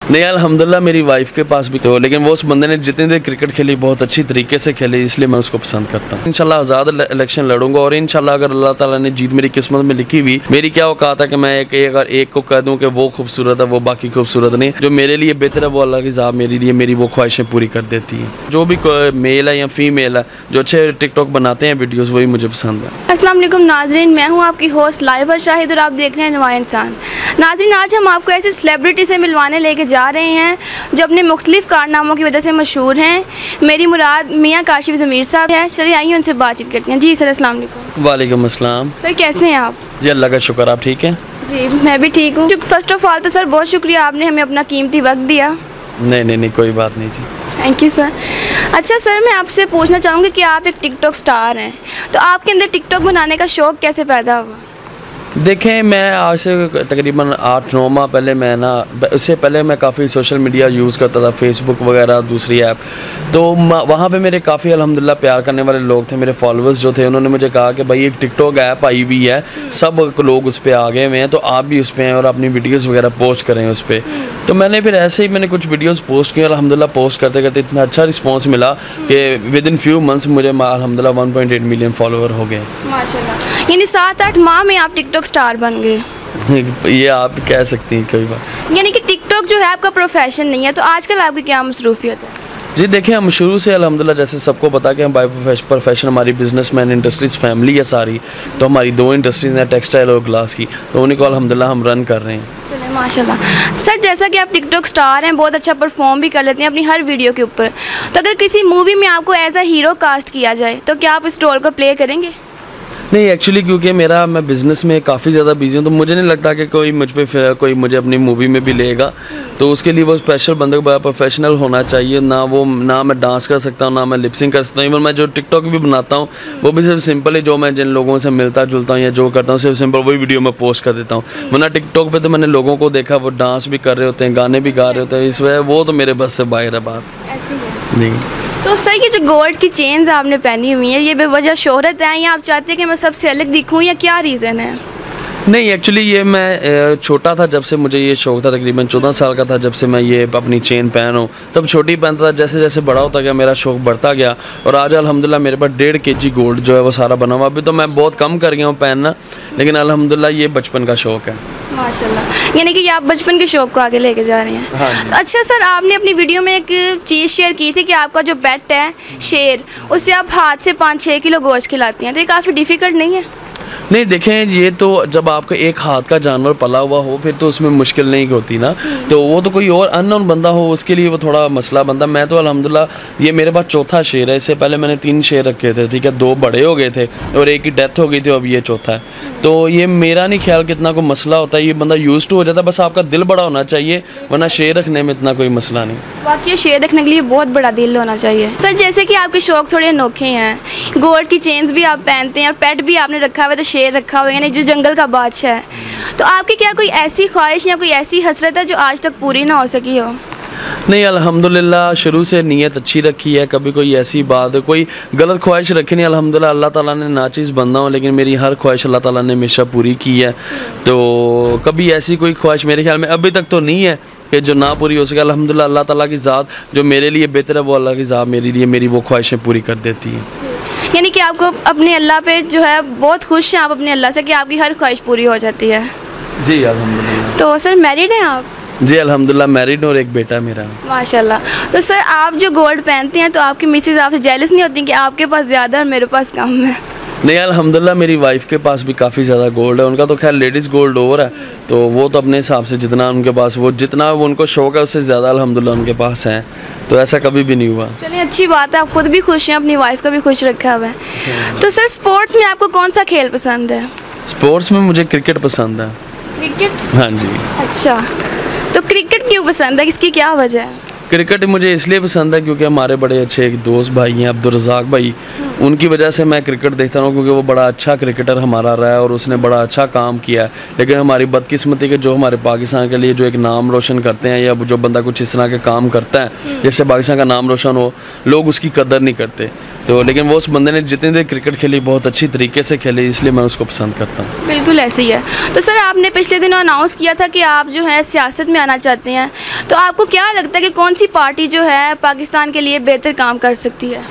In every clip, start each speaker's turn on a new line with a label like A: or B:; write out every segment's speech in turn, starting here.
A: नहीं अल्हम्दुलिल्लाह मेरी वाइफ के पास भी तो, लेकिन वो उस बंदे ने जितनी देर क्रिकेट खेली बहुत अच्छी तरीके से खेली, इसलिए मैं उसको पसंद करता हूँ। इंशाल्लाह आज़ाद इलेक्शन लड़ूंगा और इंशाल्लाह अगर अल्लाह ताला ने जीत मेरी किस्मत में लिखी हुई, मेरी क्या औकात है कि मैं एक को कह दूँ कि वो खूबसूरत है, वो बाकी खूबसूरत नहीं। जो मेरे लिए बेहतर है वो अल्लाह की ज़ात मेरे लिए मेरी वो ख्वाहिशें पूरी कर देती है। जो भी मेल है या फीमेल है जो अच्छे टिकटॉक बनाते हैं वीडियोज़, वही मुझे पसंद है।
B: अस्सलाम वालेकुम नाज़रीन, मैं हूँ आपकी होस्ट लाइबा शाहिद और आप देख रहे हैं नवा इंसान। नाज़रीन, आज हम आपको ऐसे सेलिब्रिटी से मिलवाने लेके जा रहे हैं जो अपने मुख्तलिफ कारनामों की वजह से मशहूर हैं। मेरी मुराद मियाँ काशिफ ज़मीर साहब है। चलिए आइए उनसे बातचीत करते हैं। जी सर, अस्सलाम वालेकुम।
A: वालेकुम अस्सलाम।
B: सर कैसे हैं आप?
A: जी अल्लाह का शुक्र, आप ठीक हैं?
B: जी मैं भी ठीक हूँ। फर्स्ट ऑफ ऑल तो सर बहुत शुक्रिया, आपने हमें अपना कीमती वक्त दिया।
A: नहीं कोई बात नहीं जी।
B: Thank you sir. अच्छा सर, मैं आपसे पूछना चाहूँगी कि आप एक टिकटॉक स्टार हैं, तो आपके अंदर टिकटॉक बनाने का शौक़ कैसे पैदा हुआ?
A: देखें, मैं आज से तकरीबन 8-9 माह पहले उससे पहले मैं काफ़ी सोशल मीडिया यूज़ करता था, फेसबुक वगैरह दूसरी ऐप। तो वहाँ पे मेरे काफ़ी अल्हम्दुलिल्लाह प्यार करने वाले लोग थे, मेरे फॉलोअर्स जो थे उन्होंने मुझे कहा कि भाई एक टिकटॉक ऐप आई हुई है, सब लोग उस पर आ गए हुए हैं, तो आप भी उस पर हैं और अपनी वीडियोज़ वगैरह पोस्ट करें उस पर। तो मैंने फिर ऐसे ही मैंने कुछ वीडियोज़ पोस्ट किए, अल्हम्दुलिल्लाह पोस्ट करते करते इतना अच्छा रिस्पॉन्स मिला कि विद इन फ्यू मंथ्स मुझे अल्हम्दुलिल्लाह 1.8 मिलियन फॉलोअर हो गए
B: माशाल्लाह। यानी 7-8 माह में आप टिकटॉक स्टार बन गए।
A: ये आप कह सकती हैं कोई बात।
B: यानी कि टिकटॉक जो है आपका प्रोफेशन नहीं है, तो आजकल आपकी क्या मसरूफियत है?
A: जी देखिए, हम शुरू से अल्हम्दुलिल्लाह जैसे सबको पता कि हम बाय प्रोफेशन हमारी बिजनेसमैन इंडस्ट्रीज़ फैमिली है सारी, तो हमारी 2 इंडस्ट्रीज़ हैं, टेक्सटाइल और ग्लास की, तो उन्हीं को अल्हम्दुलिल्लाह हम रन कर रहे हैं।
B: चलिए माशाल्लाह। सर जैसा कि आप टिकटॉक स्टार हैं, बहुत अच्छा परफॉर्म भी कर लेते हैं अपनी हर वीडियो के ऊपर, तो अगर किसी मूवी में आपको एज अ हीरो कास्ट किया जाए तो क्या आप इस रोल को प्ले करेंगे?
A: नहीं एक्चुअली क्योंकि मैं बिज़नेस में काफ़ी ज़्यादा बिजी हूँ, तो मुझे नहीं लगता कि कोई मुझे अपनी मूवी में भी लेगा। तो उसके लिए वो स्पेशल बंदे को प्रोफेशनल होना चाहिए। ना मैं डांस कर सकता हूँ, ना मैं लिपसिंग कर सकता हूँ। इवन मैं जो टिकटॉक भी बनाता हूँ वो भी सिर्फ सिंपल है, जो मैं जिन लोगों से मिलता जुलता हूँ या जो करता हूँ सिर्फ सिंपल वही वीडियो मैं पोस्ट कर देता हूँ। वरना टिकटॉक पर तो मैंने लोगों को देखा वो डांस भी कर रहे होते हैं, गाने भी गा रहे होते हैं, इस वजह वो तो मेरे बस से बाहर है बात। नहीं
B: तो सर ये जो गोल्ड की चेन्स आपने पहनी हुई है, ये बेवजह शोहरत है या आप चाहते हैं कि मैं सबसे अलग दिखूं, या क्या रीज़न है?
A: नहीं एक्चुअली ये मैं छोटा था जब से मुझे ये शौक़ था, तकरीबन 14 साल का था जब से मैं ये अपनी चेन पहनूँ। तब छोटी पहनता था, जैसे जैसे बड़ा होता गया मेरा शौक़ बढ़ता गया और आज अल्हम्दुलिल्लाह मेरे पास 1.5 kg गोल्ड जो है वो सारा बना हुआ। अभी तो मैं बहुत कम कर गया हूँ पहनना, लेकिन अल्हम्दुलिल्लाह ये बचपन का शौक़ है।
B: माशाल्लाह, यानी कि आप बचपन के शौक़ को आगे लेके जा रहे हैं।
A: हाँ।
B: तो अच्छा सर, आपने अपनी वीडियो में एक चीज़ शेयर की थी कि आपका जो पेट है शेर, उससे आप हाथ से 5-6 किलो गोश्त खिलाती हैं, तो ये काफ़ी डिफ़िकल्ट नहीं है?
A: नहीं देखें, ये तो जब आपका एक हाथ का जानवर पला हुआ हो फिर तो उसमें मुश्किल नहीं होती ना, तो वो तो कोई और अननोन बंदा हो उसके लिए वो थोड़ा मसला बनता। मैं तो अल्हम्दुलिल्लाह ये मेरे पास चौथा शेर है, इससे पहले मैंने 3 शेर रखे थे, ठीक है, 2 बड़े हो गए थे और एक की डेथ हो गई थी, अब ये चौथा है। तो ये मेरा नहीं ख्याल कितना कोई मसला होता है, ये बंदा यूज़ टू हो जाता है, बस आपका दिल बड़ा होना चाहिए, वरना शेर रखने में इतना कोई मसला नहीं।
B: वाकई शेर रखने के लिए बहुत बड़ा दिल होना चाहिए। सर जैसे कि आपके शौक़ थोड़े अनोखे हैं, गोल्ड की चेन्स भी आप पहनते हैं और पेट भी आपने रखा हुआ है, तो शेर रखा हुआ है यानी जो जंगल का बादशाह है, तो आपकी क्या कोई ऐसी ख्वाहिश या कोई ऐसी हसरत है जो आज तक पूरी ना हो सकी हो?
A: नहीं अल्हम्दुलिल्लाह शुरू से नीयत अच्छी रखी है, कभी कोई ऐसी बात कोई गलत ख्वाहिश रखी नहीं। अल्हम्दुलिल्लाह अल्लाह ताला ने नाचीज़ बंदा हूँ, लेकिन मेरी हर ख्वाहिश अल्लाह ताला ने हमेशा पूरी की है। तो कभी ऐसी कोई ख्वाहिश मेरे ख्याल में अभी तक तो नहीं है कि जो ना पूरी हो सके। अल्हम्दुलिल्लाह अल्लाह ताला की ज़ात जो मेरे लिए बेहतर है वो अल्लाह की ज़ात मेरे लिए मेरी वो ख्वाहिशें पूरी कर देती है।
B: यानी कि आपको अपने अल्लाह पे जो है बहुत खुश हैं आप अपने अल्लाह से कि आपकी हर ख्वाहिश पूरी हो जाती है? जी
A: अल्हम्दुलिल्लाह।
B: तो सर मैरिड हैं आप?
A: जी अल्हम्दुलिल्लाह मैरिड और एक बेटा मेरा।
B: माशाल्लाह। तो सर आप जो गोल्ड पहनते हैं तो आपकी मिसेज आपसे जेलस नहीं होती कि आपके पास ज़्यादा और मेरे पास कम है?
A: नहीं अल्हम्दुलिल्लाह मेरी वाइफ के पास भी काफ़ी ज़्यादा गोल्ड है, उनका तो खैर लेडीज़ गोल्ड ओवर है, तो वो तो अपने हिसाब से जितना उनके पास जितना उनको शौक़ है उससे ज़्यादा अल्हम्दुलिल्लाह उनके पास है, तो ऐसा कभी भी नहीं हुआ।
B: चलिए अच्छी बात है, आप खुद भी खुश हैं, अपनी वाइफ का भी खुश रखा हुआ है। तो सर स्पोर्ट्स में आपको कौन सा खेल पसंद है?
A: स्पोर्ट्स में मुझे क्रिकेट पसंद है।
B: क्रिकेट?
A: हाँ जी।
B: अच्छा, तो क्रिकेट क्यों पसंद है, इसकी क्या वजह है?
A: क्रिकेट मुझे इसलिए पसंद है क्योंकि हमारे बड़े अच्छे एक दोस्त भाई हैं अब्दुल रज़ाक भाई, उनकी वजह से मैं क्रिकेट देखता हूँ, क्योंकि वो बड़ा अच्छा क्रिकेटर हमारा रहा है और उसने बड़ा अच्छा काम किया है। लेकिन हमारी बदकिस्मती के जो हमारे पाकिस्तान के लिए जो एक नाम रोशन करते हैं, या जो बंदा कुछ इस तरह के काम करता है जिससे पाकिस्तान का नाम रोशन हो, लोग उसकी कदर नहीं करते। तो लेकिन वो उस बंदे ने जितनी देर क्रिकेट खेली बहुत अच्छी तरीके से खेली, इसलिए मैं उसको पसंद करता हूँ।
B: बिल्कुल ऐसे ही है। तो सर, आपने पिछले दिनों अनाउंस किया था कि आप जो है सियासत में आना चाहते हैं, तो आपको क्या लगता है कि कौन सी पार्टी जो है पाकिस्तान के लिए बेहतर काम कर सकती है?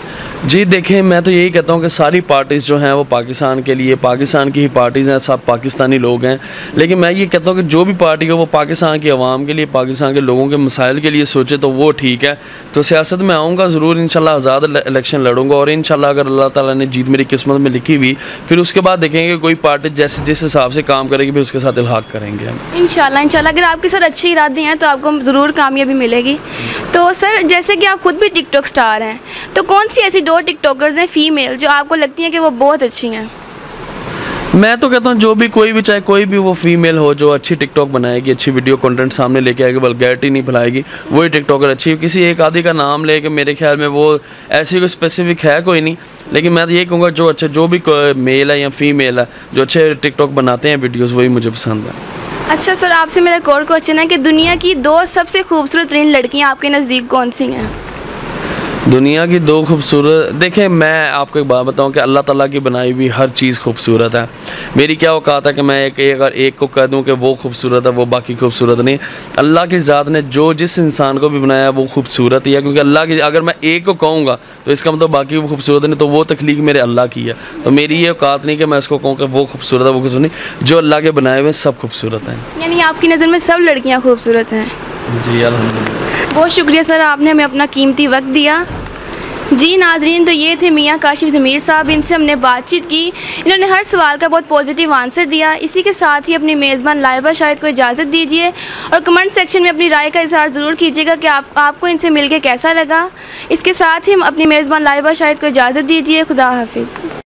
A: जी देखें, मैं तो यही कहता हूँ कि सारी पार्टीज़ जो हैं वो पाकिस्तान के लिए, पाकिस्तान की ही पार्टीज़ हैं, सब पाकिस्तानी लोग हैं। लेकिन मैं ये कहता हूँ कि जो भी पार्टी हो वो पाकिस्तान की आवाम के लिए, पाकिस्तान के लोगों के मसाइल के लिए सोचे तो वो ठीक है। तो सियासत में आऊँगा ज़रूर, इंशाल्लाह आज़ाद इलेक्शन लड़ूंगा, और इंशाल्लाह अगर अल्लाह ताला ने जीत मेरी किस्मत में लिखी हुई, फिर उसके बाद देखेंगे कोई पार्टी जैसे जिस हिसाब से काम करेगी फिर उसके साथ इल्हाक करेंगे हम।
B: इंशाल्लाह अगर आपके सर अच्छे इरादे हैं तो आपको ज़रूर कामयाबी मिलेगी। तो सर, जैसे कि आप खुद भी टिकटॉक स्टार हैं, तो कौन सी ऐसी 2 टिकटॉकर्स हैं फीमेल जो आपको लगती हैं कि वो बहुत अच्छी हैं?
A: मैं तो कहता हूँ जो भी, कोई भी, चाहे कोई भी वो फीमेल हो जो अच्छी टिकटॉक बनाएगी, अच्छी वीडियो कंटेंट सामने लेके आएगी, वल्गैरिटी नहीं फैलाएगी, वही टिकटॉकर अच्छी है। किसी एक आदि का नाम लेके मेरे ख्याल में वो ऐसी कोई स्पेसिफिक है कोई नहीं। लेकिन मैं तो ये कहूँगा जो अच्छा, जो भी मेल है या फीमेल है जो अच्छे टिकटॉक बनाते हैं वीडियोज़, वही मुझे पसंद है।
B: अच्छा सर, आपसे मेरा एक और क्वेश्चन है कि दुनिया की 2 सबसे खूबसूरत तरीन लड़कियाँ आपके नज़दीक कौन सी हैं?
A: दुनिया की 2 खूबसूरत, देखें मैं आपको एक बात बताऊं कि अल्लाह ताला की बनाई हुई हर चीज़ खूबसूरत है। मेरी क्या औकात है कि मैं अगर एक को कह दूं कि वो खूबसूरत है, वो बाकी खूबसूरत नहीं। अल्लाह की ज़ात ने जो जिस इंसान को भी बनाया वो खूबसूरत ही है, क्योंकि अल्लाह की, अगर मैं एक को कहूँगा तो इसका मतलब बाकी वो खूबसूरत नहीं, तो वो तख्लीक मेरे अल्लाह की है। तो मेरी ये औकात नहीं कि मैं उसको कहूँ कि वो खूबसूरत है, वो खूबसूरत नहीं। जो अल्लाह के बनाए हुए सब खूबसूरत हैं।
B: यानी आपकी नज़र में सब लड़कियाँ खूबसूरत हैं?
A: जी अल्हम्दुलिल्लाह।
B: बहुत शुक्रिया सर, आपने हमें अपना कीमती वक्त दिया। जी नाजरीन, तो ये थे मियाँ काशिफ ज़मीर साहब, इनसे हमने बातचीत की। इन्होंने हर सवाल का बहुत पॉजिटिव आंसर दिया। इसी के साथ ही अपनी मेज़बान लाइबा शाहिद को इजाज़त दीजिए और कमेंट सेक्शन में अपनी राय का इज़हार ज़रूर कीजिएगा कि आपको इनसे मिलके कैसा लगा। इसके साथ ही हम अपनी मेज़बान लाइबा शाहिद को इजाज़त दीजिए। खुदा हाफिज़।